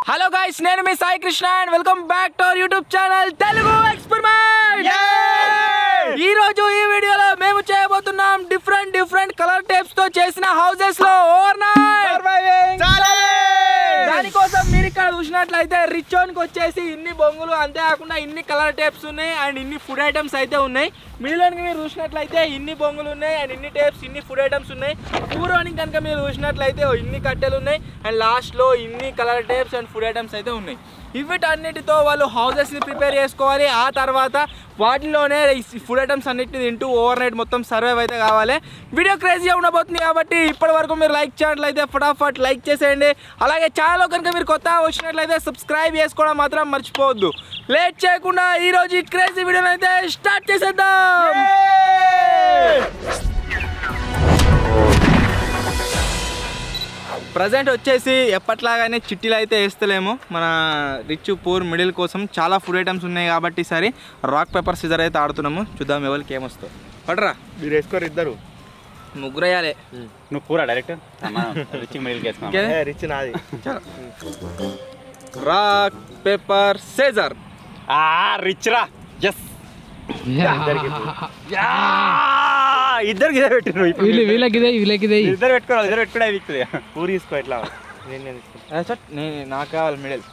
Hello guys, నేను మీ Sai Krishna and welcome back to our YouTube channel Telugu experiment. ఈ రోజు ఈ వీడియోలో మేము చేయబోతున్నాం డిఫరెంట్ కలర్ టేప్స్ తో చేసిన హౌసెస్ లో ఓవర్ నైట్. దానికోసం మీరు ఇక్కడ చూసినట్లయితే రిచోన్కి వచ్చేసి ఇన్ని బొంగులు, అంతేకాకుండా ఇన్ని కలర్ టేప్స్ ఉన్నాయి అండ్ ఇన్ని ఫుడ్ ఐటమ్స్ అయితే ఉన్నాయి. మిడిల్లోనికి మీరు చూసినట్లయితే ఇన్ని బొంగులు ఉన్నాయి అండ్ ఇన్ని టేప్స్, ఇన్ని ఫుడ్ ఐటమ్స్ ఉన్నాయి. పూర్వానికి కనుక మీరు చూసినట్లయితే ఇన్ని కట్టెలు ఉన్నాయి అండ్ లాస్ట్లో ఇన్ని colour tapes and food items అయితే ఉన్నాయి. వీటన్నిటితో వాళ్ళు హౌసెస్ని ప్రిపేర్ చేసుకోవాలి. ఆ తర్వాత వాటిలోనే ఫుడ్ ఐటమ్స్ అన్నిటిని తింటూ ఓవర్ నైట్ మొత్తం సర్వైవ్ అయితే కావాలి. వీడియో క్రేజీగా ఉండబోతుంది కాబట్టి ఇప్పటి వరకు మీరు లైక్ చేసినట్లయితే ఫటాఫట్ లైక్ చేసేయండి. అలాగే ఛానల్ కనుక మీరు కొత్తగా వచ్చినట్లయితే సబ్స్క్రైబ్ చేసుకోవడం మాత్రం మర్చిపోవద్దు. లేట్ చేయకుండా ఈరోజు ఈ క్రేజీ వీడియోని అయితే స్టార్ట్ చేసేద్దాం. ప్రజెంట్ వచ్చేసి ఎప్పట్లాగానే చిట్టీలు అయితే వేస్తలేము. మన రిచ్ పూర్ మిడిల్ కోసం చాలా ఫుడ్ ఐటమ్స్ ఉన్నాయి కాబట్టి ఈసారి రాక్ పేపర్ సిజర్ అయితే ఆడుతున్నాము. చూద్దాం ఎవరికి ఏమొస్తావు. పడరా, మీరు వేసుకోరు, ఇద్దరు ముగ్గురు వేయాలి. నువ్వు పూరా డైరెక్ట్ రిచ్ మిడిల్ రిచ్ నాది. Rock paper scissor. రిచ్ రా. ఎస్ ఇద్దరికి ఇదే పెట్టిన వీళ్ళకి ఇద్దరు పెట్టుకోవాలి. ఇద్దరు పెట్టుకునే వీక్తుంది. పూరి తీసుకో. ఎట్లా నాకు కావాలి మిడిల్.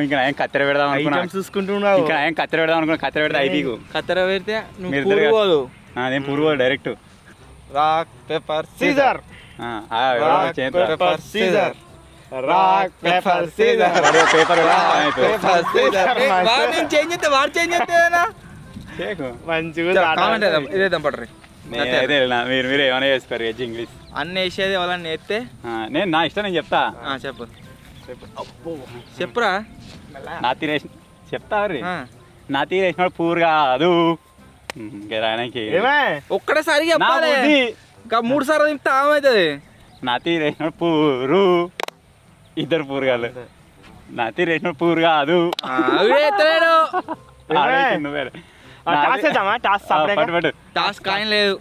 ఇంకా ఏం కత్తెర పెడదాం అనుకున్నా. చూసుకుంటున్నావు. ఇంకా ఏం కత్తెర పెడదాం అనుకున్నా. కత్తెర పెడతా ఐపీకు కత్తెర పెడితే అదేం పూర్వ direct rock paper scissor. Paper scissor. Rock paper scissor. Paper change చేస్తే వాడు చేంజ్ చేస్తేనా మంచిగా ఇదేద్దాం పడరి. మీరు మీరు ఏమైనా చేసుకోరు. ఎజ్ ఇంగ్లీష్ అన్ని వేసేది వాళ్ళని నేస్తే నేను నా ఇష్టం నేను చెప్తా. చెప్పు చెప్పురా. నా తీరేసి చెప్తా. నా తీరేసినాడు పూర్ కాదు. ఒక్కడేసారి చెప్పాలి. ఇంకా 3 సార్లు చెప్తే ఏమవుతుంది. నా తీరేసినాడు పూరు. ఇద్దరు పూరు కాదు. నా తీరేసినాడు పూరు కాదు. టాస్క్ ఆయన లేదు.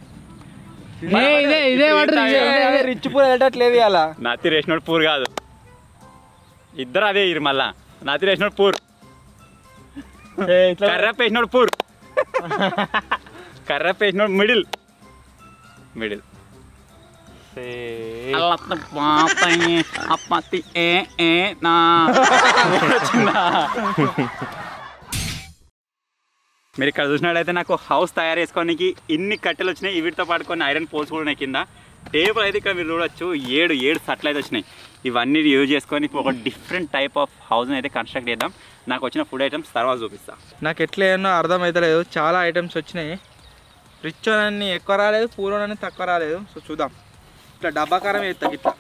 రిచ్ పూర్ వెళ్ళట్లేదు ఇలా. నా తీరేసినాడు పూర్ కాదు. ఇద్దరు అదే ఇరు మళ్ళా. నా తీరేసినాడు పూర్. కర్రప్ప వేసినాడు పూర్. కర్రప్ప వేసినాడు మిడిల్. మిడిల్ మీరు ఇక్కడ చూసినట్లయితే నాకు హౌస్ తయారు చేసుకోవడానికి ఇన్ని కట్టెలు వచ్చినాయి. వీటితో పాటు కొన్ని ఐరన్ పోల్స్ కూడా ఉన్నాయి. కింద టేబుల్ అయితే ఇక్కడ మీరు చూడొచ్చు 7 సట్లు అయితే వచ్చినాయి. ఇవన్నీ యూజ్ చేసుకొని ఒక డిఫరెంట్ టైప్ ఆఫ్ హౌస్ని అయితే కన్స్ట్రక్ట్ చేద్దాం. నాకు వచ్చిన ఫుడ్ ఐటమ్స్ తర్వాత చూపిస్తా. నాకు ఎట్లా ఏమో అర్థమవుతలేదు. చాలా ఐటమ్స్ వచ్చినాయి. రిచ్ అన్ని ఎక్కువ రాలేదు, పూర్వం అని తక్కువ రాలేదు. సో చూద్దాం. ఇట్లా డబ్బాకారం వేస్తా. ఇట్లా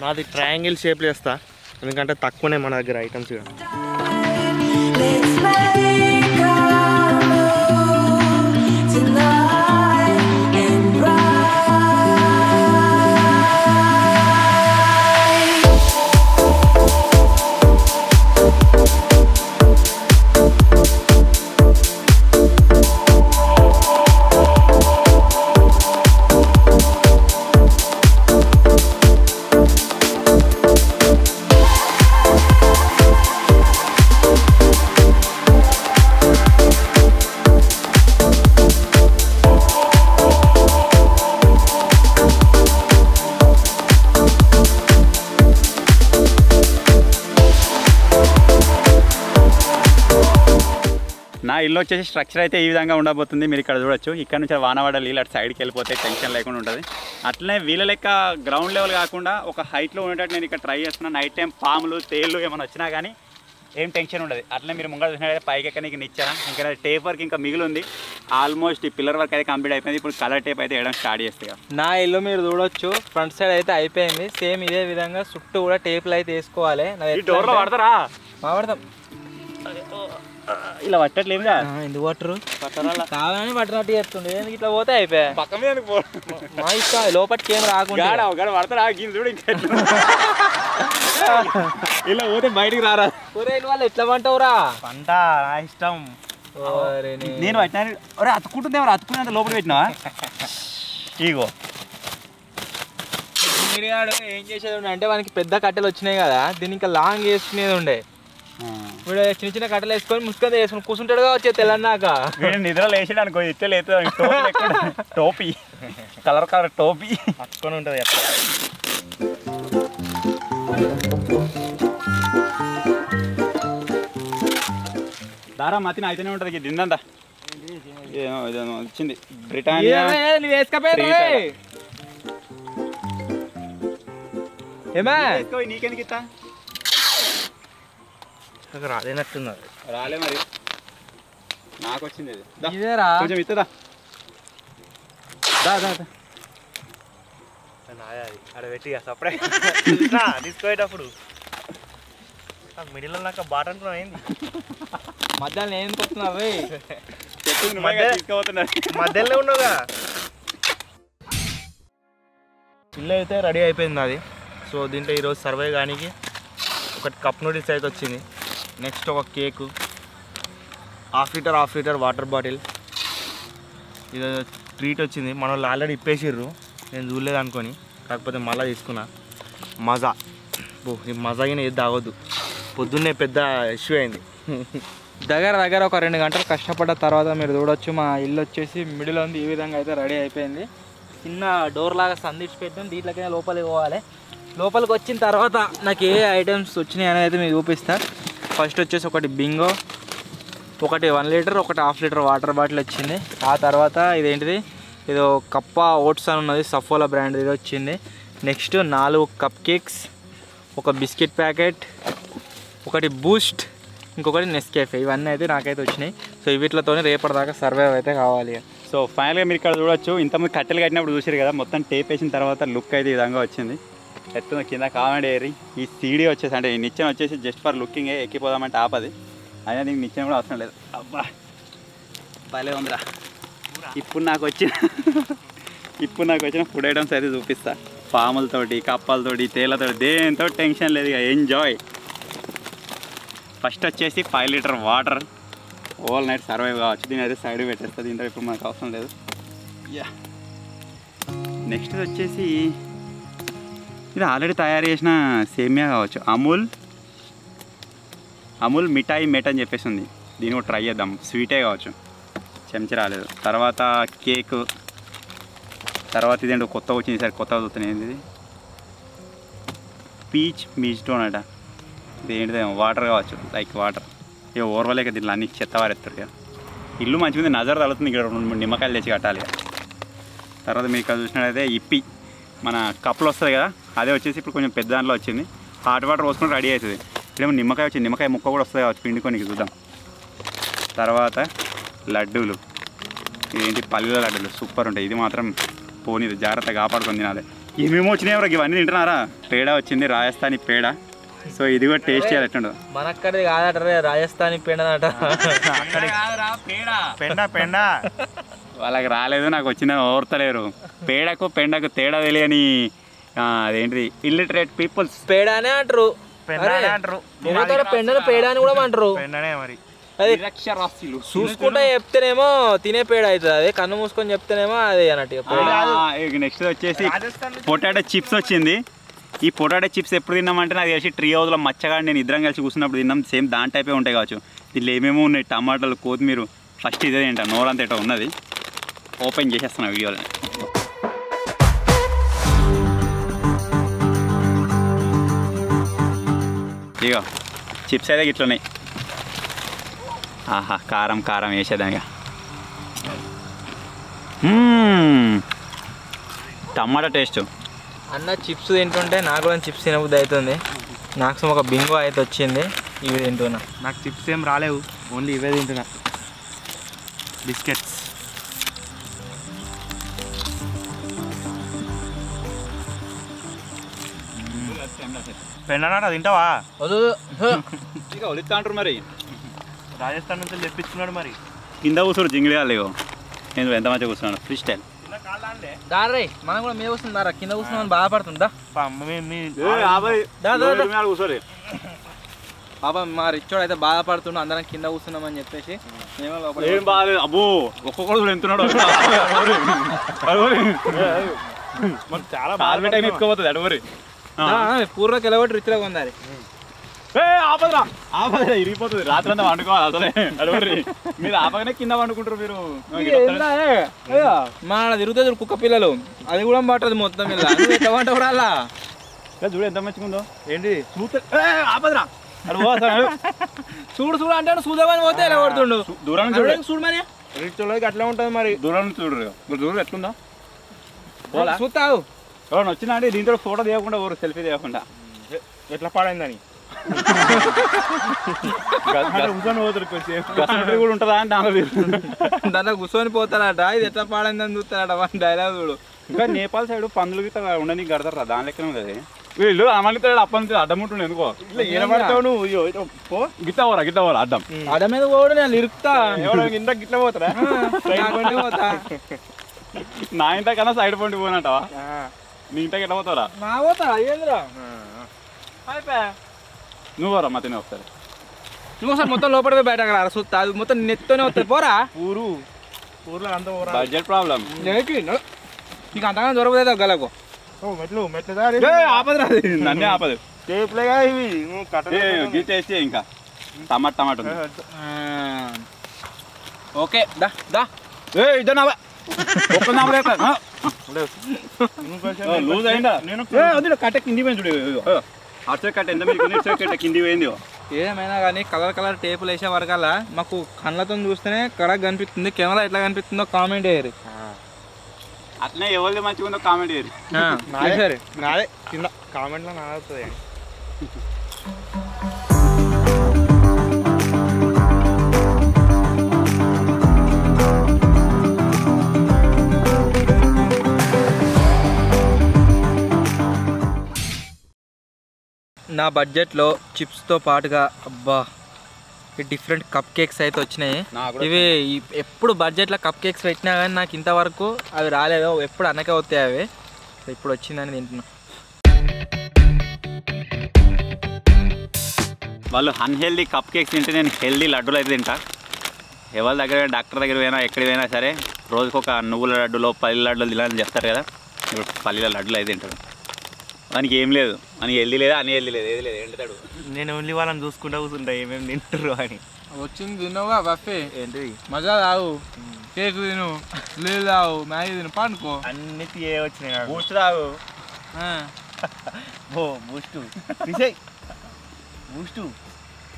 నాది ట్రయాంగిల్ షేప్లో వేస్తా, ఎందుకంటే తక్కువనే మన దగ్గర ఐటమ్స్. నా ఇల్లు వచ్చేసి స్ట్రక్చర్ అయితే ఈ విధంగా ఉండబోతుంది. మీరు ఇక్కడ చూడొచ్చు. ఇక్కడ నుంచి వానవాడ నీళ్ళు అటు సైడ్కి వెళ్ళిపోతే టెన్షన్ లేకుండా ఉంటుంది. అట్లనే వీళ్ళ లెక్క గ్రౌండ్ లెవెల్ కాకుండా ఒక హైట్లో ఉండేటట్టు నేను ఇక్కడ ట్రై చేస్తున్నాను. నైట్ టైం పాములు తేళ్ళు ఏమైనా వచ్చినా కానీ ఏం టెన్షన్ ఉండదు. అట్లనే మీరు ముంగడ చూసినట్లయితే పైకి ఎక్కడానికి నిచ్చాను. ఇంకా టేప్ వర్క్ ఇంకా మిగిలి ఉంది. ఆల్మోస్ట్ ఈ పిల్లర్ వర్క్ అయితే కంప్లీట్ అయిపోయింది. ఇప్పుడు కలర్ టేప్ అయితే వేయడం స్టార్ట్ చేస్తాయి. నా ఇల్లు మీరు చూడొచ్చు. ఫ్రంట్ సైడ్ అయితే అయిపోయింది. సేమ్ ఇదే విధంగా చుట్టూ కూడా టేప్లు అయితే వేసుకోవాలి. డోర్లో పడతారా? పడతాం. ఇలా పట్టట్లేదు. ఎందుకు పట్టరు? పట్టరా కావాలని పట్టినట్టు చెప్తుండే. ఇట్లా పోతే అయిపోయా. పక్క మీద మా ఇష్టం. లోపలికి ఏం రాకుండా పడతారా? చూడు ఇంకా ఇలా పోతే బయటికి రారా. వాళ్ళు ఎట్లా పంటవురా? పంట నా ఇష్టం. నేను పట్టినా. అతుక్కుంటుందేమో. అతుక్కునేంత లోపల పెట్టినావా? ఇగో జింగిడిగాడు ఏం చేసేది ఉండే అంటే వానికి పెద్ద కట్టెలు వచ్చినాయి కదా, దీన్ని ఇంకా లాంగ్ వేసుకునేది ఉండే. ఇప్పుడు చిన్న చిన్న కట్టెలు వేసుకొని ముసుకొని వేసుకొని కూర్చుంటాడు వచ్చే తెల్లన్నాక. నిద్ర లేచాడు అనుకో, ఇచ్చే లేదు టోపీ కలర్ కలర్ టోపీ పట్టుకొని ఉంటుంది. దారా మతిని అయితేనే ఉంటుంది దిందంతా. వచ్చింది బ్రిటానియా. నీకెందుకు ఇస్తా? రాలేనట్టున్నారు. రాలే మరి, నాకు వచ్చింది ఇదేరా కొంచెం ఇస్తుందా. అక్కడ పెట్టి సపరే తీసుకోయేటప్పుడు మిడిల్ నాకు బాట అనుకున్నాను. ఏంది మధ్యాహ్నం ఏం కొట్టున్నారు మధ్యలో ఉన్నావుగా. ఇల్లు అయితే రెడీ అయిపోయింది అది. సో దీంట్లో ఈరోజు సర్వే కానీ ఒకటి కప్ నూడిల్స్ అయితే వచ్చింది. నెక్స్ట్ ఒక cake, half litre water bottle, ఇది ట్రీట్ వచ్చింది. మన వాళ్ళు ఆల్రెడీ ఇప్పేసిర్రు, నేను చూడలేదు అనుకొని, కాకపోతే మళ్ళీ తీసుకున్నా. మజా ఈ మజాగిన ఏది తాగొద్దు, పొద్దున్నే పెద్ద ఇష్యూ అయింది. దగ్గర ఒక 2 గంటలు కష్టపడ్డ తర్వాత మీరు చూడొచ్చు మా ఇల్లు వచ్చేసి మిడిల్ ఉంది. ఈ విధంగా అయితే రెడీ అయిపోయింది. చిన్న డోర్ లాగా సందిచ్చి పెట్టాం, దీంట్లోకైనా లోపలికి పోవాలి. లోపలికి వచ్చిన తర్వాత నాకు ఏ ఐటమ్స్ వచ్చినాయి అనేది అయితే మీకు చూపిస్తా. ఫస్ట్ వచ్చేసి ఒకటి బింగో, ఒకటి 1 లీటర్, ఒకటి హాఫ్ లీటర్ వాటర్ బాటిల్ వచ్చింది. ఆ తర్వాత ఇదేంటిది, ఇదో కప్ప ఓట్స్ అని ఉన్నది, సఫోలా బ్రాండ్ ఇది వచ్చింది. నెక్స్ట్ 4 కప్ కేక్స్, ఒక బిస్కెట్ ప్యాకెట్, ఒకటి బూస్ట్, ఇంకొకటి నెస్కేఫే. ఇవన్నీ అయితే నాకైతే వచ్చినాయి. సో వీటితో రేపటిదాకా సర్వైవ్ అయితే కావాలి. సో ఫైనల్గా మీరు ఇక్కడ చూడొచ్చు, ఇంతమంది కట్టెలు కట్టినప్పుడు చూసారు కదా, మొత్తం టేప్ వేసిన తర్వాత లుక్ అయితే ఈ విధంగా వచ్చింది. ఎత్తున కింద కామెంట్ ఏరి ఈ సీడీ వచ్చేసి అంటే ఈ నిచ్చెన వచ్చేసి జస్ట్ ఫర్ లుకింగ్, ఎక్కిపోదామంటే ఆపది. అయినా దీనికి నిచ్చెన కూడా అవసరం లేదు. అబ్బా భలే ఉందిరా. ఇప్పుడు నాకు వచ్చిన ఫుడ్ ఐటమ్స్ అయితే చూపిస్తా. పాములతోటి, కప్పలతోటి, తేలతోటి, దేంతో టెన్షన్ లేదు, ఇక ఎంజాయ్. ఫస్ట్ వచ్చేసి 5 litre water, over night survive కావచ్చు. దీని అయితే సైడ్ పెట్టేస్తుంది, దీంట్లో ఇప్పుడు మనకు అవసరం లేదు. యా నెక్స్ట్ వచ్చేసి ఇది ఆల్రెడీ తయారు చేసిన సేమియా కావచ్చు, అమూల్ మిఠాయి మేట్ అని చెప్పేసి ఉంది. దీన్ని కూడా ట్రై చేద్దాం, స్వీటే కావచ్చు, చెంచా రాలేదు. తర్వాత కేక్, తర్వాత ఇదేంటో కొత్తగా వచ్చింది, సరే కొత్తగా చూస్తున్నాయి. ఏంది పీచ్ మిస్టోన్ అట, ఇది ఏంటిది వాటర్ కావచ్చు, లైక్ వాటర్. ఇక ఓర్వలేక దీంట్లో అన్ని చెత్త వారెత్తారు. ఇక ఇల్లు మంచిగా నజర్ తగులుతుంది. ఇక్కడ 2-3 నిమ్మకాయలు తెచ్చి కట్టాలి. తర్వాత మీరు ఇక్కడ చూసినట్టయితే ఇప్పి మన కప్పులు వస్తుంది కదా, అదే వచ్చేసి ఇప్పుడు కొంచెం పెద్ద దాంట్లో వచ్చింది. హాట్ వాటర్ పోసుకొని రెడీ అవుతుంది. ఇప్పుడేమో నిమ్మకాయ వచ్చింది, నిమ్మకాయ ముక్క కూడా వస్తుంది కావచ్చు, పిండుకొని చూద్దాం. తర్వాత లడ్డూలు, ఇదేంటి పల్లెల లడ్డూలు సూపర్ ఉంటాయి. ఇది మాత్రం పోనీది, జాగ్రత్తగా కాపాడుకొని తినాలి. ఏమేమో వచ్చినాయి ఎవరికి, ఇవన్నీ తింటున్నారా? పేడ వచ్చింది, రాజస్థానీ పేడ. సో ఇది కూడా టేస్ట్ చేయాలి. ఎట్లా మనక్కడిది కాదట, రాజస్థానీ పేడ అట. పెండ వాళ్ళకి రాలేదు, నాకు వచ్చిన ఓర్తలేరు. పేడకు పెండకు తేడా తెలియని అదేంటిది ఇల్లిటరేట్ పీపుల్స్ పేడానే అంటారు. పెండను పేడ అని కూడా అంటారు. మరి అది చూసుకుంటా చెప్తేనేమో తినే పేడ అవుతుంది, అదే కన్ను మూసుకొని చెప్తేనేమో అది అన్నట్టు. నెక్స్ట్ వచ్చేసి పొటాటో చిప్స్ వచ్చింది. ఈ పొటాటో చిప్స్ ఎప్పుడు తిన్నామంటే నాకు తెలిసి ట్రీ హౌస్లో మచ్చగాడి నేను ఇద్దరం కలిసి కూర్చున్నప్పుడు తిన్నాం. సేమ్ దాని టైపే ఉంటాయి కావచ్చు. దీంట్లో ఏమేమో ఉన్నాయి, టమాటాలు, కొత్తిమీర. ఫస్ట్ ఇదే తింటా, నోరంతా ఎటో ఉన్నది. ఓపెన్ చేసేస్తున్నా వీడియోలో. ఇగో చిప్స్ అయితే ఇట్లున్నాయి. ఆహా కారం కారం వేసేదానిగా. టమాటా టేస్ట్. అన్న చిప్స్ తింటుంటే నాకు కూడా చిప్స్ తినబుద్ధి అవుతుంది. నాకు ఒక బింగో అయితే వచ్చింది, ఇవి తింటున్నా. నాకు చిప్స్ ఏం రాలేవు, ఓన్లీ ఇవే తింటున్నా. బిస్కెట్స్. పెండనాట తింటావా? ఇక ఒలిస్తా అంటారు మరి. రాజస్థాన్ నుంచి తెప్పించుకున్నాడు మరి. కింద కూర్చోరు జింగిడిగా లేవు. నేను ఎంత మంచిగా కూర్చున్నాను, ఫ్రీ స్టైల్. దారే మనం కూడా మీద కూర్చున్నారా, కింద కూర్చున్నామని బాధపడుతుందా కూర్చోరు. పాప మా రిచ్చోడు అయితే బాధపడుతున్నా, అందరం కింద కూర్చున్నామని చెప్పేసి. ఏం బాధ అబ్బో, ఒక్కొక్కడు ఎంతున్నాడు. మనకు చాలా కార్బెట్ అయినా ఎత్తుకోపోతుంది అడవరి పూర్వకి ఎలగొట్టి రిచ్లాగా ఉండాలి. ఆపదరా ఇరిగిపోతుంది రాత్రి అంతా వండుకోవాలి అసలే అడవరి మీరు ఆపగానే కింద వండుకుంటారు మీరు మన తిరుగుతుంది కుక్క పిల్లలు అది కూడా పట్టదు మొత్తం మీద ఎట్లా వంట కూడా అలా చూడు ఎంత మంచిగా ఉందో ఏంటి ఆపదరా చూడు చూడు అంటే చూద్దామని పోతే ఎలా కొడుతుండు దూరం చూడు చూడమని రిచ్ అట్లా ఉంటుంది మరి. దూరం చూడు దూరం ఎట్లుందా చూస్తావు ఎవరైనా వచ్చినా అంటే దీంతో ఫోటో తీయకుండా ఎవరు సెల్ఫీ తీయకుండా ఎట్లా పాడైందని కూడా ఉంటుందా అంటే దాంట్లో కూర్చొని పోతారట ఇది ఎట్లా పాడైందని చూస్తారట మన డైలాగ్ చూడు. ఇంకా నేపాల్ సైడ్ పందులు గిట్ట ఉండని కడతారా దాని లెక్కనే ఉంది అది. వీళ్ళు అమలితో అప్పని అడ్డం ఉంటుంది ఎందుకో ఏనబడతావు నువ్వు గిట్ట పోరా అడ్డం అడ మీద కూడా నేను ఇరుకుతా ఇంత గిట్ల పోతారా పోతా నా ఇంత కన్నా సైడ్ పండి పోయినట్టవా నీ ఇంతకి ఎట్లా పోతారా నా పోతా ఏంద్రా నువ్వు పోరా మా తినే ఒకసారి నువ్వు ఒకసారి మొత్తం లోపల పోయి బయటకు రా చూస్తా అది మొత్తం నెత్తోనే వస్తుంది పోరా ఊర్లో అంత బడ్జెట్ ప్రాబ్లం నీకు అంతగా దొరకలేదు గలకు మెట్లు ఆపదు నన్నే ఆపదు ఇవి టేస్ట్ ఇంకా టమాటా ఓకే దా దా ఇద్దరు నా ఒక్క లూజ్ అయిందా నేను కట్ట కింది పోయింది చూడు అటు కట్ట ఎంత మీరు కట్ట కింది పోయింది. ఏమైనా కానీ కలర్ టేపులు వేసే వరకల్లా మాకు కళ్ళతో చూస్తేనే కరెక్ట్ కనిపిస్తుంది కెమెరా ఎట్లా కనిపిస్తుందో కామెంట్ చేయరు. అట్లనే ఎవరిది మంచిగా ఉందో కామెంట్ చేయరు. సరే నాదే కింద కామెంట్లో నాదవుతుంది. నా బడ్జెట్లో చిప్స్తో పాటుగా అబ్బా డిఫరెంట్ కప్ కేక్స్ అయితే వచ్చినాయి. ఇవి ఎప్పుడు బడ్జెట్లో కప్ కేక్స్ పెట్టినా కానీ నాకు ఇంతవరకు అవి రాలేదు. ఎప్పుడు అన్నకే వస్తాయి అవి. ఇప్పుడు వచ్చిందని తింటున్నా. వాళ్ళు అన్హెల్దీ కప్ కేక్స్ తింటే నేను హెల్దీ లడ్డూలు అయితే తింటా. ఎవరి దగ్గర డాక్టర్ దగ్గర పోయినా ఎక్కడికి పోయినా సరే రోజుకు ఒక నువ్వుల లడ్డులో పల్లి లడ్డులు తినాలని చెప్తారు కదా. ఇప్పుడు పల్లీల లడ్డులు అయితే తింటాడు. మనకి ఏం లేదు, మనకి హెల్దీ లేదా అని హెల్దీ లేదు, ఏది లేదు ఏంటాడు. నేను ఓన్లీ వాళ్ళని చూసుకుంటూ కూర్చుంటా ఏమేమి తింటారు అని. వచ్చింది తిన్నావుగా బఫే ఏంటి మజా తాగు కేక్ తిను నీళ్ళు తాగు మ్యాగీ తిను పండుకో అన్ని వచ్చినాయి. బూస్ట్ తాగు బూస్టు బూస్టు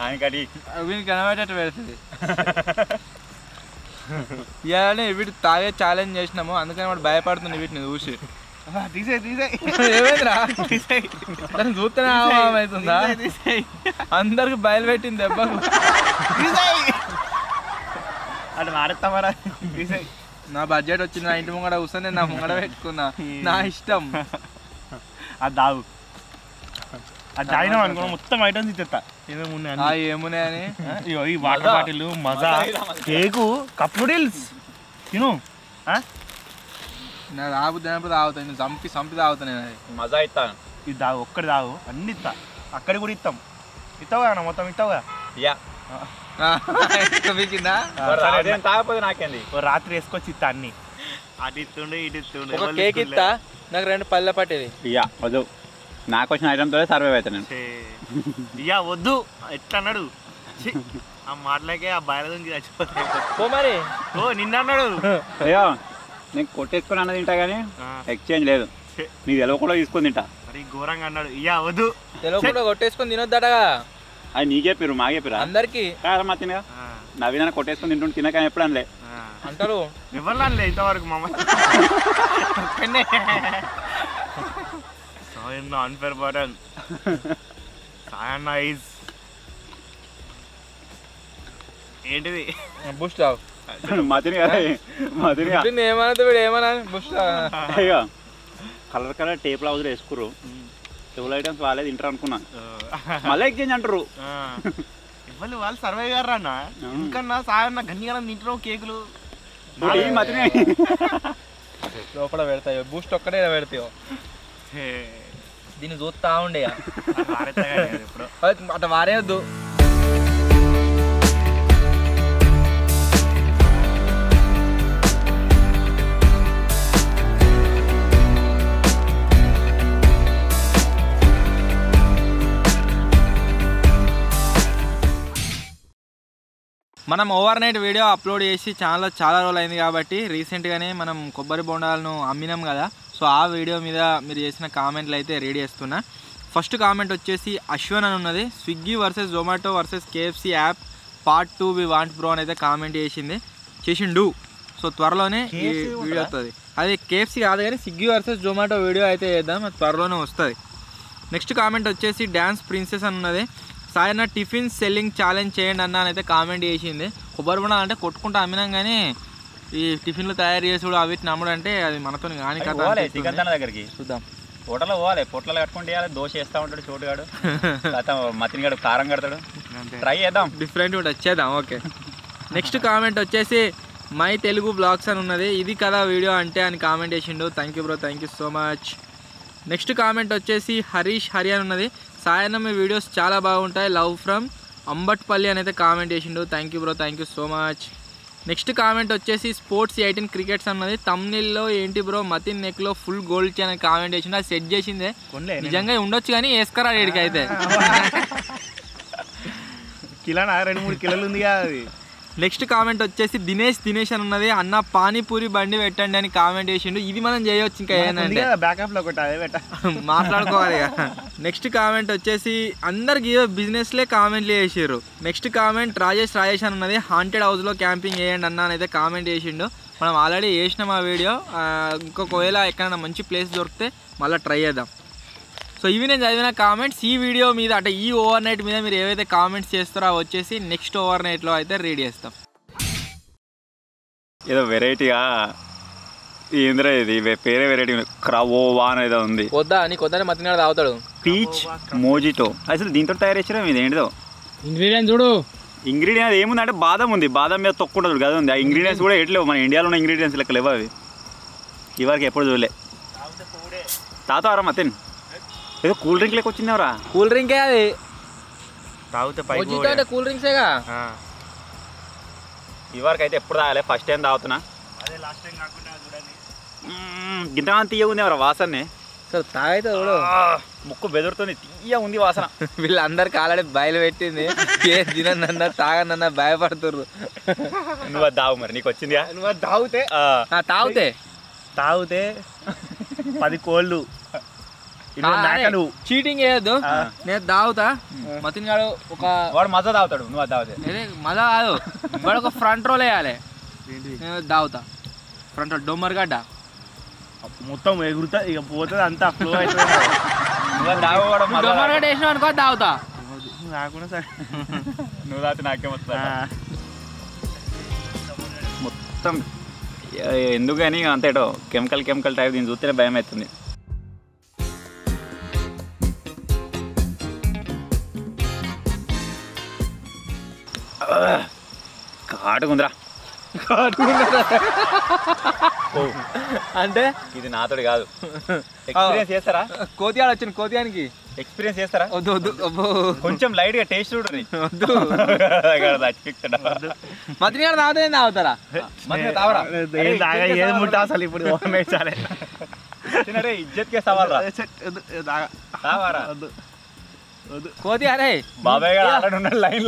ఆయనకడి వీనికి కనబడేటట్టు పెడుతుంది. ఇవన్నీ వీటి తాగే ఛాలెంజ్ చేసినాము అందుకని వాడు భయపడుతుంది వీటిని చూసి. ఏమైందిరా దాన్ని చూస్తేనే అవుతుందా అందరికి బయలుపెట్టింది దెబ్బకు. అటు మారేస్తామరా నా బడ్జెట్ వచ్చింది నా ఇంటి ముంగడ కూర్చొని నా ముంగడ పెట్టుకున్నా నా ఇష్టం. అది దాగు అది తాగినాం అనుకున్నా మొత్తం ఐటమ్స్ ఇచ్చేస్తా ఏమున్నాయని. ఈ వాటర్ బాటిల్ మజా కేకు కప్ నూడిల్స్ తిను. నా రాబుద్దినప్పుడు తాగుతాను నేను సంపి తాగుతాను నేను. అది మజా ఇస్తాను. ఇది దాగు ఒక్కటి దాగు అన్ని ఇస్తా. అక్కడికి కూడా ఇస్తావు కదా మొత్తం ఇస్తావుగా. తాగపోతే నాకేంది రాత్రి వేసుకొచ్చి ఇస్తా అన్ని. అటు ఇస్తుండే ఇటు ఇస్తుండే ఒక కేక్ ఇస్తా నాకు 2 పళ్ళ పట్టేది. వద్దు నాకు వచ్చిన ఐటమ్తో సర్వైవ్ అవుతాను నేను. ఇయ్యా వద్దు ఎట్లా అన్నాడు ఆ మాటలకే ఆ బయట నుంచి చచ్చిపోతాయి. మరి నిన్న అన్నాడు. అయ్యో నేను కొట్టేసుకొని అన్నది తింటా కానీ ఎక్స్చేంజ్ లేదు. నీకు తెలవకుండా తీసుకొని తింటా. మరి ఘోరంగా అన్నాడు. ఇయ్యా వద్దు తెలవకుండా కొట్టేసుకొని తినొద్దటగా. అది నీకే పేరు మాకే పేరు అందరికి మా తినగా నవీన కొట్టేసుకొని తింటుంటే తినక ఎప్పుడు అనలే అంటారు. ఎవరు అనలే ఇంతవరకు మమ్మ. అన్ఫేర్ బటన్ ఏంటిది బూస్ట్ తాగు. ఏమన్నా వీడు ఏమన్నా బూస్ట్ అయ్యో కలర్ టేపులు అవసరం వేసుకుర్రు. టేబుల్ ఐటమ్స్ వాళ్ళే తింటారు అనుకున్నా. మళ్ళీ ఎక్స్చేంజ్ అంటారు. వాళ్ళు సర్వైవ్ గారు అన్న ఇంకన్నా సాయన్న గన్నిగా తింటున్నావు కేకులు లోపల పెడతాయో బూస్ట్ ఒక్కడే పెడతాయో. దీన్ని చూస్తా ఉండే అట్లా వారేయద్దు. మనం ఓవర్ నైట్ వీడియో అప్లోడ్ చేసి ఛానల్లో చాలా రోజులు అయింది కాబట్టి రీసెంట్గానే మనం కొబ్బరి బొండాలను అమ్మినాం కదా. సో ఆ వీడియో మీద మీరు చేసిన కామెంట్లు అయితే రీడ్ చేస్తున్నా. ఫస్ట్ కామెంట్ వచ్చేసి అశ్వన్ అని ఉన్నది. Swiggy versus Zomato versus KFC app part 2 we want bro అని అయితే కామెంట్ చేసిండు. సో త్వరలోనే ఈ వీడియో వస్తుంది. అది కేఎఫ్సీ కాదు కానీ స్విగ్గీ వర్సెస్ జొమాటో వీడియో అయితే చేద్దాం, అది త్వరలోనే వస్తుంది. నెక్స్ట్ కామెంట్ వచ్చేసి డ్యాన్స్ ప్రిన్సెస్ అని ఉన్నది. సాయన్న టిఫిన్ సెల్లింగ్ ఛాలెంజ్ చేయండి అన్న అని అయితే కామెంట్ చేసింది. కొబ్బరి బొండాలు అంటే కొట్టుకుంటూ అమ్మినాం కానీ ఈ టిఫిన్లు తయారు చేసుడు అవి నమ్మడం అంటే అది మనతో కానీ చికెన్ తన దగ్గరికి చూద్దాం. హోటల్లో పోవాలి, పొట్లలో కట్టుకుంటే దోశ వేస్తూ ఉంటాడు చోటుగాడు, మతిని గడు కారం కడతాడు. ట్రై చేద్దాం, డిఫరెంట్ వచ్చేద్దాం. ఓకే, నెక్స్ట్ కామెంట్ వచ్చేసి మై తెలుగు బ్లాగ్స్ అని ఉన్నది. ఇది కదా వీడియో అంటే అని కామెంట్ చేసిండు. Thank you bro, thank you so much. Next comment వచ్చేసి హరీష్ హరి అని ఉన్నది. సాయన్న మీ వీడియోస్ చాలా బాగుంటాయి, లవ్ ఫ్రమ్ అంబట్పల్లి అని అయితే కామెంట్ చేసిండు. Thank you bro, thank you so much. Next comment వచ్చేసి స్పోర్ట్స్ 18 క్రికెట్స్ అన్నది. తమ్నిల్లో ఏంటి బ్రో మతిన్ నెక్లో ఫుల్ గోల్డ్ చైన్ అని కామెంట్ చేసిండు. అది సెట్ చేసిందే నిజంగా ఉండొచ్చు కానీ వేసుకరా ఏడికి అయితే కిలో 2-3 కిలోలు ఉంది అది. నెక్స్ట్ కామెంట్ వచ్చేసి దినేష్ అని ఉన్నది. అన్న పానీపూరి బండి పెట్టండి అని కామెంట్ చేసిండు. ఇది మనం చేయొచ్చు ఇంకా ఏంటంటే బ్యాకప్లో ఒకటి అదే పెట్ట మాట్లాడుకోవాలి. నెక్స్ట్ కామెంట్ వచ్చేసి అందరికి బిజినెస్లే కామెంట్లు చేసారు. నెక్స్ట్ కామెంట్ రాజేష్ అని ఉన్నది. హాంటెడ్ హౌస్లో క్యాంపింగ్ చేయండి అన్న అని అయితే కామెంట్ చేసిండు. మనం ఆల్రెడీ చేసినాం ఆ వీడియో. ఇంకొకవేళ ఎక్కడైనా మంచి ప్లేస్ దొరికితే మళ్ళీ ట్రై చేద్దాం. సో ఇవి నేను చదివిన కామెంట్స్. ఈ వీడియో మీద అంటే ఈ ఓవర్ నైట్ మీద మీరు ఏవైతే కామెంట్స్ చేస్తారో అవి వచ్చేసి నెక్స్ట్ ఓవర్ నైట్లో అయితే రీడ్ చేస్తాం. ఏదో వెరైటీగా ఏంద్రా ఇది పేరే వెరైటీ క్రవోవా అనేది ఉంది. వద్దా నీకు వద్దని మతినాడు తాగుతాడు. పీచ్ మోజిటో అసలు దీంతో తయారు చేసినా ఇది ఏంటిదో ఇంగ్రీడియంట్స్ చూడు. ఇంగ్రీడియంట్ ఏముంది అంటే బాదం ఉంది, బాదం మీద తొక్కుంటుంది కదా ఉంది. ఆ ఇంగ్రీడియంట్స్ కూడా ఎట్లేవు మన ఇండియాలో ఉన్న ఇంగ్రీడియంట్స్ లెక్క లేవు అవి. ఇవరకు ఎప్పుడు చూడలే. తాతారా మతిన్ ఏదో కూల్ డ్రింక్ లెక్క వచ్చిందేవరా. కూల్ డ్రింకే అది తాగితే కూల్ డ్రింక్సేగా. ఇవరకు అయితే ఎప్పుడు తాగాలి, ఫస్ట్ టైం తాగుతున్నా. గింత తీయ ఉంది ఎవరా వాసనే. సో తాగైతే ముక్కు బెదురుతుంది, తీయ ఉంది వాసన. వీళ్ళందరికి ఆల్రెడీ బయలు పెట్టింది. ఏ తినన్నా తాగనన్నా భయపడుతుర్రు. నువ్వు తాగు మరి, నీకు వచ్చిందిగా. నువ్వు తాగితే 10 కోళ్ళు చీటింగ్ చేయొద్దు. నేను తాగుతా. మతిన్ గారు వాడు మజా తాగుతాడు, నువ్వు అది తాగుతే మజా కాదు. వాడు ఒక ఫ్రంట్ రోల్ వేయాలి. నేను తాగుతా ఫ్రంట్ రోల్ డొమ్మర్ గడ్డ మొత్తం ఎగురుతా ఇక పోతుంది అంతా ఫ్లో అవుతుంది. డొమ్మర్ గడ్డ వేసినావు అనుకో తాగుతా. రాకుండా సరే నువ్వు తాగితే నాకేం వస్తా మొత్తం ఎందుకని అంతేటో కెమికల్ టైప్. దీన్ని చూస్తేనే భయం అవుతుంది. కాటుకుందిరా అంటే ఇది నాతోటి కాదు. ఎక్స్పీరియన్స్ చేస్తారా? కోతియాడు వచ్చింది. కోతియానికి ఎక్స్పీరియన్స్ చేస్తారా? వద్దు వద్దు. కొంచెం లైట్ గా టేస్ట్ చూడండి. వద్దు. మతిని గారు తాగుతా తాగుతారా? ఏది ముట్టా అసలు ఇప్పుడు తినరే ఇజ్జత్కే సవాల్ రా. కోతి అరే బాబాయ్ గారు లైన్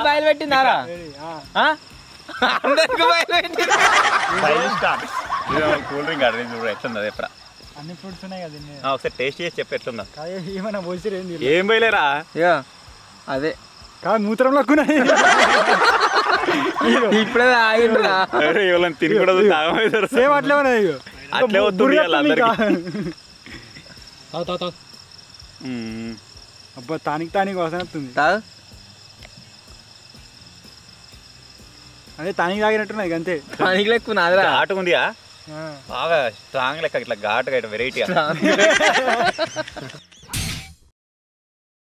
బయలు పెట్టిందారా? అందరికి బయలు పెట్టింది. కూల్ డ్రింక్ ఆర్డర్ చూడు ఎట్లుంది అది ఎప్పుడా. అన్ని ఫ్రూట్స్ ఉన్నాయి కదా, ఒకసారి టేస్ట్ చేసి చెప్పి ఎట్లుందా. ఏమైనా పోసి ఏం పోయలేరా? అదే కాదు మూత్రంలో ఇప్పుడే ఆగిండ్రా. తినకూడదు అట్లే వద్దు అబ్బా. తానికి వాసన వస్తుంది. అదే తానికి తాగినట్టున్నది అంతే. తానికి లెక్క నాదిరా. ఘాటు ఉందిగా బాగా స్ట్రాంగ్ లెక్క ఇట్లా ఘాటుగా ఇట్లా వెరైటీ.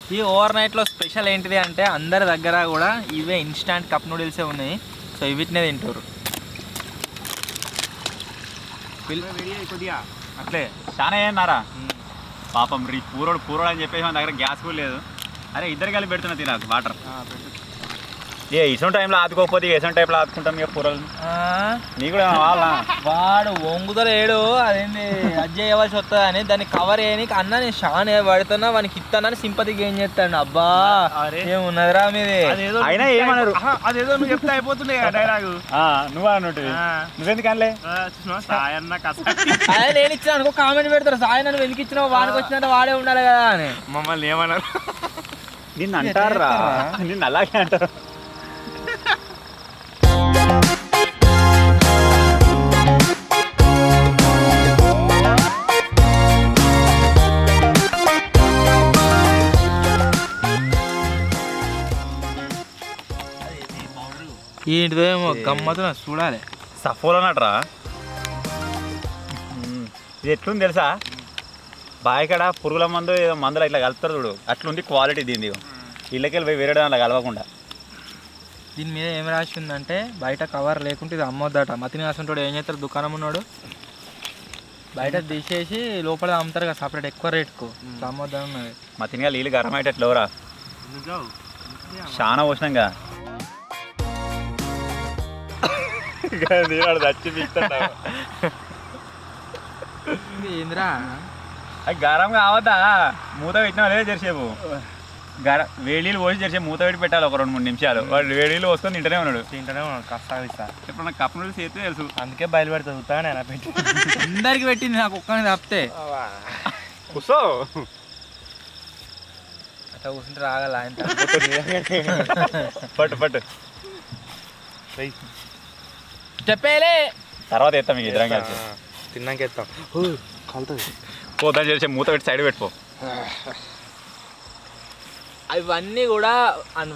ఈ ఓవర్ నైట్లో స్పెషల్ ఏంటిది అంటే అందరి దగ్గర కూడా ఇవే ఇన్స్టాంట్ కప్ నూడిల్సే ఉన్నాయి. సో వీటినే తింటారు. కొద్దిగా అట్లే చాలా ఏమన్నారా పాపం పూరోడు అని చెప్పేసి మన దగ్గర గ్యాస్ కూడా లేదు. అరే ఇద్దరు కలిపి పెడుతున్నా తిన వాటర్. ఇక ఇసం టైంలో ఆదుకోకపోతే ఇక ఇసం టైంలో ఆదుకుంటాం ఇక కూరలు నీ కూడా వాళ్ళ వాడు వంగుదలేడు అదేంది అది చేయవలసి వస్తుంది అని దాన్ని కవర్ చేయడానికి అన్న నేను షాన్ పడుతున్నా వానికి ఇస్తానని సింపతి గేమ్ చేస్తాను. అబ్బా ఏమున్నదిరా మీది అయినా ఏమన్నారు అదేదో నువ్వు చెప్తే అయిపోతుండే డైలాగ్ నువ్వు అన్నట్టు నువ్వెందుకు అనలే అదే నేను ఇచ్చిన అనుకో కామెంట్ పెడతారు సాయి నన్ను ఎందుకు ఇచ్చినావు వానికి వచ్చినంత వాడే ఉండాలి కదా అని. మమ్మల్ని ఏమన్నారు నిన్ను అంటారా నిన్ను అలాగే అంటారు. ఏంటిదేమో గమ్మత్తు చూడాలి. సఫోల్ అన్నట్రా ఇది ఎట్లుంది తెలుసా బాయికాడ పురుగుల మందు ఏదో మందులు ఇట్లా కలుపుతారు చూడు అట్లుంది క్వాలిటీ దీన్ని ఇళ్ళకెళ్ళి పోయి వేరే దాంట్లో కలవకుండా. దీని మీద ఏం రాసి ఉందంటే బయట కవర్ లేకుంటే ఇది అమ్మొద్దట. మతిని రాసుంటాడు ఏం చేస్తారు దుకాణం ఉన్నాడు బయట తీసేసి లోపల అమ్ముతారు కదా సపరేట్ ఎక్కువ రేట్కు అమ్మొద్దని ఉన్నది. మతినిగా నీళ్ళు గరం అయ్యేటట్లేవరా చాలా పోసినాంగా ఏంద్రా అది గరం కావద్దా మూత పెట్టినా లేదా జరిసేపు వేడి నీళ్ళు పోసి జరిసే మూత పెట్టి పెట్టాలి ఒక 2-3 నిమిషాలు. వాడు వేడి నీళ్ళు పోసుకొని తింటూనే ఉన్నాడు కష్టాలు ఇప్పుడు నాకు కప్పు నూడిల్స్ చేస్తే తెలుసు అందుకే బయలుపెడతా చూస్తాను నేను పెట్టి అందరికి పెట్టింది నాకు ఒక్కని తప్పితే కూసో అట్లా కూర్చుంటే రాగల ఆయన పట్టు పట్టు చెప్పేలే తర్వాత ఎత్తాం మీకు ఇద్దరం కలిసి తిన్నాక ఎత్తాం కలుతుంది పోతాను చేసే మూత పెట్టి సైడ్ పెట్టుకో. ఇవన్నీ కూడా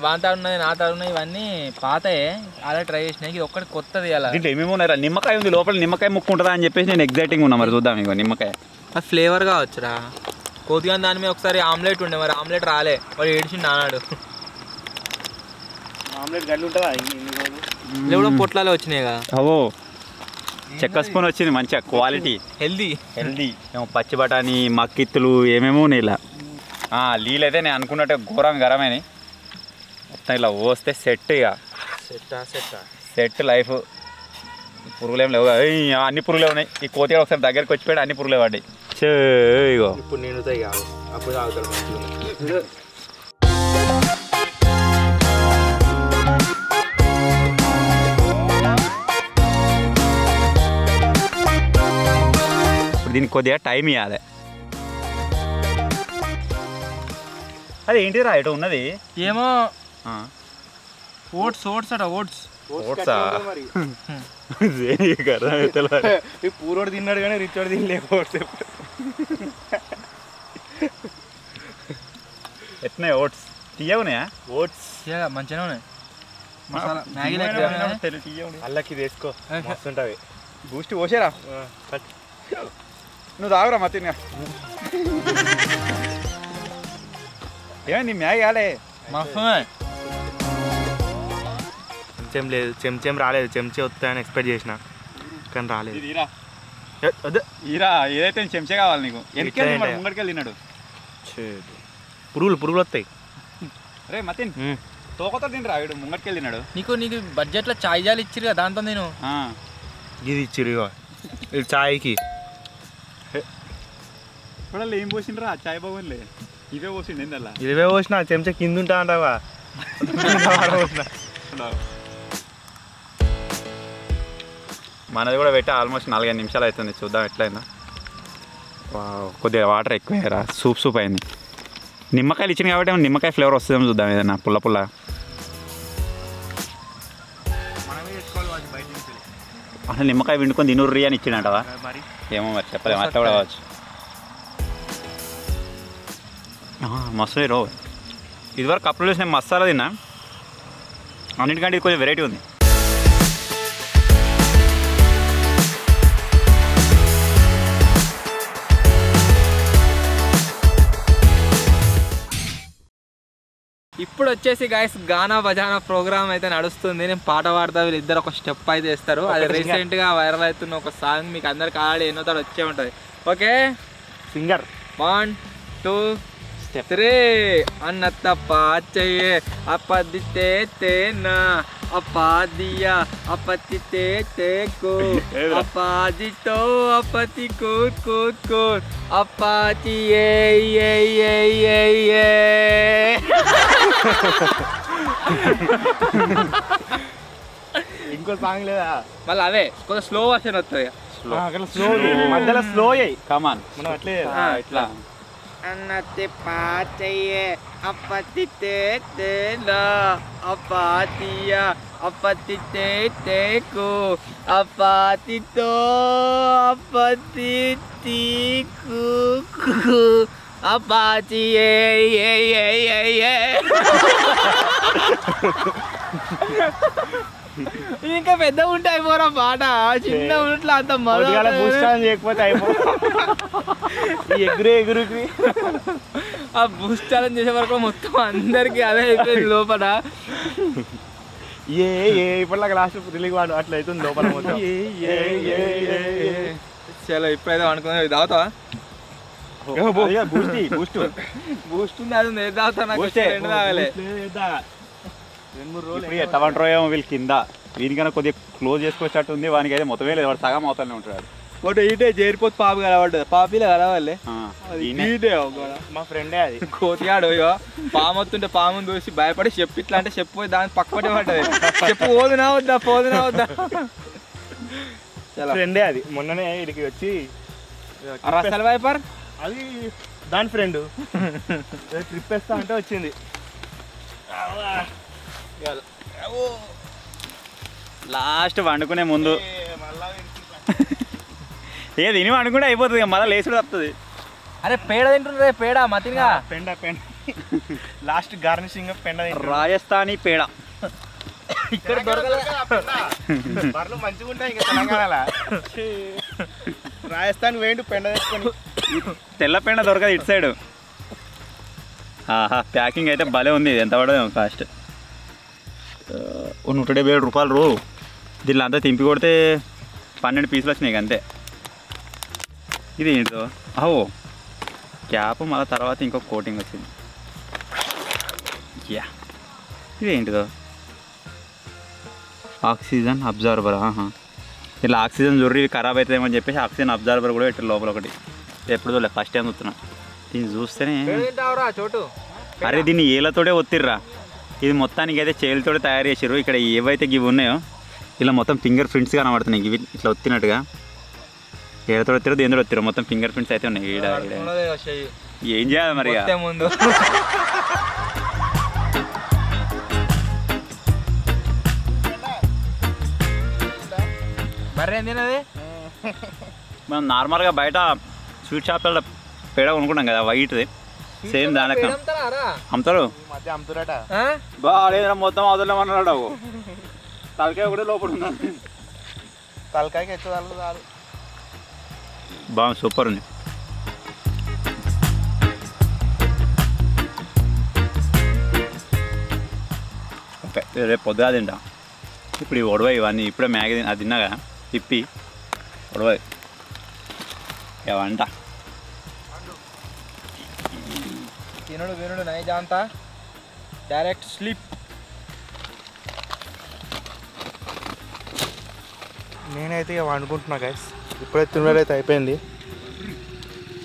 వాంతా ఉన్నది నా తాడు ఉన్నాయి ఇవన్నీ పాతయే అలా ట్రై చేసినాయి. ఇది ఒక్కటి కొత్తది అలా దీంట్లో ఏమేమి ఉన్నారా నిమ్మకాయ ఉంది లోపల నిమ్మకాయ ముక్కు ఉంటుందా అని చెప్పేసి నేను ఎగ్జైటింగ్ ఉన్నా. మరి చూద్దాం ఇక నిమ్మకాయ అది ఫ్లేవర్ కావచ్చురా. కొద్దిగా దాని మీద ఒకసారి ఆమ్లెట్ ఉండే మరి ఆమ్లెట్ రాలే వాడు ఏడిచి నానాడు. ఆమ్లెట్ గడ్డి ఉంటుందా లేవడం పొట్లాలే వచ్చినాయి కదా. అవో చెక్క స్పూన్ వచ్చింది మంచిగా క్వాలిటీ హెల్దీ ఏమో పచ్చి బఠానీ మక్కిత్తులు ఏమేమో ఉన్నాయి ఇలా. నీళ్ళు అయితే నేను అనుకున్నట్టు ఘోరం గరమని మొత్తం ఇలా పోస్తే సెట్ ఇక సెట్ లైఫ్. పురుగులు ఏం లేవు అన్ని పురుగులే ఉన్నాయి. ఈ కోతి ఒకసారి దగ్గరికి వచ్చిపోయాడు అన్ని పురుగులే పడ్డాయి. ఇగో ఇప్పుడు నిండుతాయి కాదు అప్పుడు తాగుతాడు. ఇప్పుడు దీనికి కొద్దిగా టైం ఇవ్వాలి. అది ఏంటిరా ఇటు ఉన్నది ఏమో ఓట్స్ అట ఓట్స్ పూరోడు తిన్నాడు కానీ రిచోడు తినలేక ఎట్లా ఓట్స్ తీయవునాయా ఓట్స్ మంచిగా ఉన్నాయి. మసాలా మ్యాగీ అల్లకి వేసుకో మస్తుంటవి. బూస్ట్ పోసారా నువ్వు తాగురా మతిని ఏమైంది మ్యాగీ కాలే మస్తు చెంచం లేదు చెంచం రాలేదు. చెంచా వస్తాయని ఎక్స్పెక్ట్ చేసిన కానీ రాలేదు. ఈరా ఏదైతే చెంచా కావాలి నీకు ఎందుకెళ్ళి ముంగడికి వెళ్ళినాడు. పురుగులు వస్తాయి. రే మతిన్ తోకతో తింటారా వీడు ముంగడికి వెళ్ళినాడు. నీకు బడ్జెట్లో చాయ్ జాలు ఇచ్చిరు కదా దాంతో నేను ఇది ఇచ్చిరు ఇది చాయ్కి. ఇప్పుడు ఏం పోసిండ్రా చాయ్ బాగుందిలే ఇవే పోసిండు ఏందల్లా ఇవే పోసిన చెంచా కింద ఉంటా అంటావా. మనది కూడా పెట్టి ఆల్మోస్ట్ 4-5 నిమిషాలు అవుతుంది. చూద్దాం ఎట్లయిందో. కొద్దిగా వాటర్ ఎక్కువ సూప్ అయింది. నిమ్మకాయలు ఇచ్చింది కాబట్టి నిమ్మకాయ ఫ్లేవర్ వస్తుందేమో చూద్దాం ఏదన్నా పుల్ల అసలు నిమ్మకాయ విండుకొని తినుర్రి అని ఇచ్చిండంటవా ఏమో మరి చెప్పలేము అట్లా కూడా కావచ్చు. మస్తు రో ఇదివరకు కప్పులు వేసిన మసాలా తిన్నా అన్నిటికంటే ఇది కొంచెం వెరైటీ ఉంది. ఇప్పుడు వచ్చేసి గైస్ గానా బజానా ప్రోగ్రామ్ అయితే నడుస్తుంది. నేను పాట పాడతా వీళ్ళిద్దరు ఒక స్టెప్ అయితే వేస్తారు. అది రీసెంట్గా వైరల్ అవుతున్న ఒక సాంగ్ మీకు అందరికి ఆల్రెడీ ఎన్నో తాడు వచ్చే ఉంటుంది. ఓకే సింగర్ 1 2 రే అన్నత పాచయే అపదితే తేనా అపాదియా అపతితే తేకు అపాదితో అపతి కూత్ కూత్ కూత్ అపాతి ఏ ఇంకో సాంగ్ లేదా మళ్ళీ అవే కొంచెం స్లో వర్షన్ వస్తుంది స్లో మధ్యలో స్లో అయ్యి కమాన్ మనం అట్లే ఇట్లా అన్నతే పాచయే అపతితే తేనా అపాతియా అపతితే తేకు అపాతితో అపతి తీకు అపాతి ఇంకా పెద్ద ఉంటాయి పోరా పాట చిన్న ఉన్నట్లు అంత మొదలు బూస్టాన్ చేయకపోతే అయిపో ఎగురుకి ఆ బూస్ట్ ఛాలెంజ్ చేసే వరకు మొత్తం అందరికి అదే అయిపోయింది లోపల ఇప్పటిలాగా లాస్ట్ రిలీజ్ వాడు అట్లా అవుతుంది లోపల మొత్తం చలో ఇప్పుడైతే అనుకున్నా తాగుతావా బూస్ట్ బూస్ట్ ఉంది అది నేను తాగుతా నాకు రెండు తాగలే 2-3 రోజులు ఎత్తమంటారో ఏమో వీళ్ళు కింద వీనికన్నా కొద్దిగా క్లోజ్ చేసుకొచ్చేటట్టు ఉంది వానికి అయితే మొత్తమే లేదు వాడు సగం అవుతానే ఉంటాడు ఒకటి ఈటే చేరిపోతే పాపి కలవడ్డది పాపిలే కలవాలి మా ఫ్రెండే అది కోతిగాడు ఇగో పాము వస్తుంటే పాముని చూసి భయపడి చెప్పు ఇట్లా అంటే చెప్పు పోయి దాని పక్కపడి పడ్డది చెప్పు పోదునా వద్దా ఫ్రెండే అది మొన్ననే ఇక్కడికి వచ్చి రసల్ వైపర్ అది దాని ఫ్రెండ్ ట్రిప్ వేస్తా అంటే వచ్చింది లాస్ట్ వండుకునే ముందు తిని వండుకుంటే అయిపోతుంది మళ్ళీ లేచుడు తప్పుతుంది. అరే పేడ తింటుండే పేడ మతిగా పెండ లాస్ట్ గార్నిషింగ్ పెండ రాజస్థానీ పేడ ఇక్కడ దొరకలే బర్రెలు మంచిగా ఉంటాయి ఇంకా తెలంగాణలో రాజస్థాన్ వేయండి పెండ తెచ్చుకొని తెల్ల పెండ దొరకదు ఇటు సైడ్. ఆహా ప్యాకింగ్ అయితే భలే ఉంది. ఎంత పడదు కాస్ట్ 177 రూపాయలు రూ. దీనిలో అంతా తింపి కొడితే 12 పీసులు వచ్చినాయి అంతే. ఇది ఏంటో అహో క్యాప్ మళ్ళీ తర్వాత ఇంకొక కోటింగ్ వచ్చింది. యా ఇది ఏంటిదో ఆక్సిజన్ అబ్జార్బర్. ఇలా ఆక్సిజన్ జొర్రి ఖరాబ్ అవుతుందేమని చెప్పేసి ఆక్సిజన్ అబ్జార్బర్ కూడా పెట్టారు లోపల ఒకటి. ఎప్పుడు చూడలే ఫస్ట్ టైం చూస్తున్నా. దీన్ని చూస్తేనే చోటు అరే దీన్ని ఏళ్ళతోటే ఒత్తిర్రా. ఇది మొత్తానికి అయితే చేతులతోటే తయారు చేసారు. ఇక్కడ ఏవైతే ఇవి ఉన్నాయో ఇలా మొత్తం ఫింగర్ ప్రింట్స్ కనబడుతున్నాయి. ఇవి ఇట్లా ఒత్తినట్టుగా ఏళ్ళతో ఒత్తిరో దేంతో ఒత్తిరో మొత్తం ఫింగర్ ప్రింట్స్ అయితే ఉన్నాయి. ఈడ ఏం చేయాలి మరి ముందు బర్రె ఏంది మనం నార్మల్గా బయట స్వీట్ షాప్లలో పేడ కొనుక్కుంటాం కదా వైట్ది సేమ్ దానికి అమ్ముతారు. మధ్య అమ్ముతురట బాగా మొత్తం అవతలేమన్నాడు. తలకాయ కూడా లోపల ఉన్నాను. తలకాయకి ఎచ్చదాలు కాదు బాగా సూపర్ ఉంది. ఓకే రేపు పొద్దుగా తింటా. ఇప్పుడు ఈ ఉడవాయి ఇవన్నీ ఇప్పుడే మ్యాగీ అది తిన్నా కదా తిప్పి ఉడవాయి ఏవంట తినడు వినుడు నై జాంతా డైరెక్ట్ స్లీప్. నేనైతే ఇక వండుకుంటున్నా గైస్. ఇప్పుడే తినడైతే అయిపోయింది.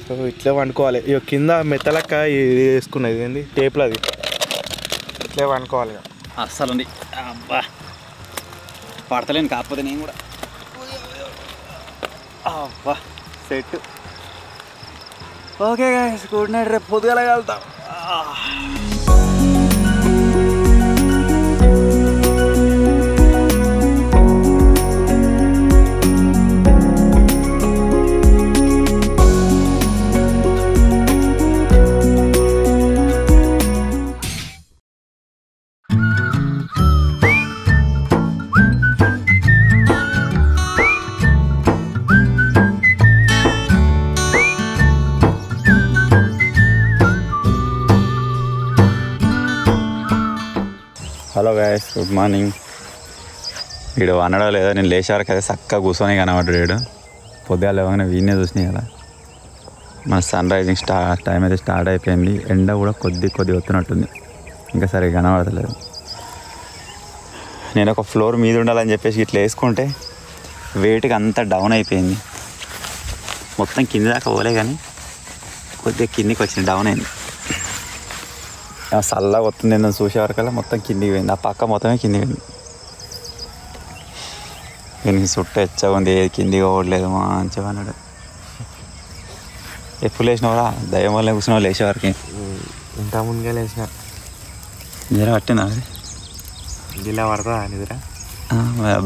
సో ఇట్లే వండుకోవాలి. ఇక కింద మెత్తలక్క ఇది వేసుకున్నది ఏంది టేపులు అది ఇట్లే వండుకోవాలి. అస్సలు ఉంది. అబ్బా పడతలేను కాకపోతే నేను కూడా. అబ్బా set. Okay guys good night. రేపు పొద్దుగాల కలుద్దాం. Hello guys good morning. వీడు అనడా లేదా నేను లేచారు కదా చక్కగా కూర్చొని కనబడ్డాడు. వీడు పొద్దుగా లేవగానే వీడినే చూసినాయి కదా మన సన్ రైజింగ్ టైం అయితే స్టార్ట్ అయిపోయింది. ఎండ కూడా కొద్ది వస్తున్నట్టుంది, ఇంకా సరిగ్గా కనబడతలేదు. నేను ఒక ఫ్లోర్ మీద ఉండాలని చెప్పేసి ఇట్లా వేసుకుంటే వెయిట్గా అంతా డౌన్ అయిపోయింది. మొత్తం కింది దాకా పోలే కానీ కొద్దిగా కిందికి వచ్చింది, డౌన్ అయింది. చల్లగా వస్తుంది ఏందని చూసే వరకల్లా మొత్తం కిందికి పోయింది. ఆ పక్క మొత్తమే కిందికి పోయింది. దీనికి చుట్టూ ఎచ్చగా ఉంది, ఏది కిందికి పోవట్లేదు మంచిగా అన్నాడు. ఎప్పుడు లేచినావురా? దయ్యం వల్ల కూర్చున్నావు లేచేవారికి? ఇంత ముందుగా లేచిన. నిద్ర పట్టిందా? అది ఇలా పడతా నిద్ర?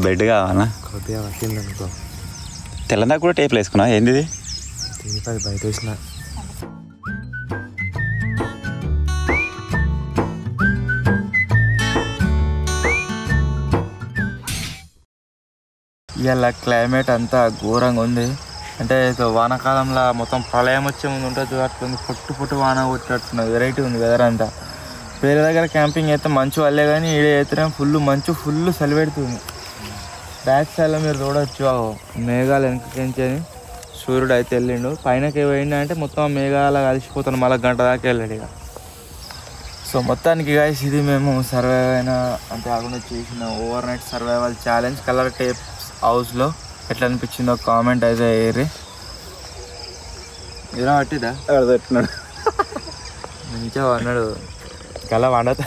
బెడ్ కావాలా? కొద్దిగా పట్టింది అనుకో. తెల్లందాక కూడా టేపులు వేసుకున్నావు? ఏంది ఇది? అది బయట వేసిన. ఇవాళ క్లైమేట్ అంతా ఘోరంగా ఉంది. అంటే వానాకాలంలో మొత్తం ప్రళయం వచ్చే ముందు ఉంటుంది అట్లుంది. పొట్టు వాన కొట్టినట్టున్నది. వెరైటీ ఉంది వెదర్ అంతా. వేరే దగ్గర క్యాంపింగ్ అయితే మంచు వల్లే కానీ ఈడ అయితేనే ఫుల్ చలి పెడుతుంది. బ్యాక్ సైడ్లో మీరు చూడవచ్చు మేఘాలు వెనకకించని సూర్యుడు అయితే వెళ్ళిండు. పైనకి పోయిండు అంటే మొత్తం మేఘాలు కలిసిపోతాను. మళ్ళీ గంట దాకా వెళ్ళాడు ఇక. సో మొత్తానికి గాయస్ ఇది మేము సర్వైవ్ అయిన అంటే కాకుండా చేసిన over night survival challenge colour tape హౌస్లో. ఎట్లా అనిపించిందో కామెంట్ అయితే వేయరి. ఇలా పట్టిదా పెట్టినాడు మంచిగా అన్నాడు కల వండత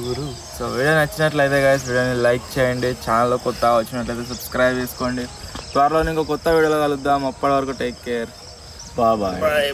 ఊరు. సో వీడియో నచ్చినట్లయితే గాయస్ వీడియోని లైక్ చేయండి. ఛానల్లో కొత్త వచ్చినట్లయితే సబ్స్క్రైబ్ చేసుకోండి. త్వరలో ఇంకో కొత్త వీడియోలో కలుద్దాం. అప్పటి వరకు టేక్ కేర్. బాయ్.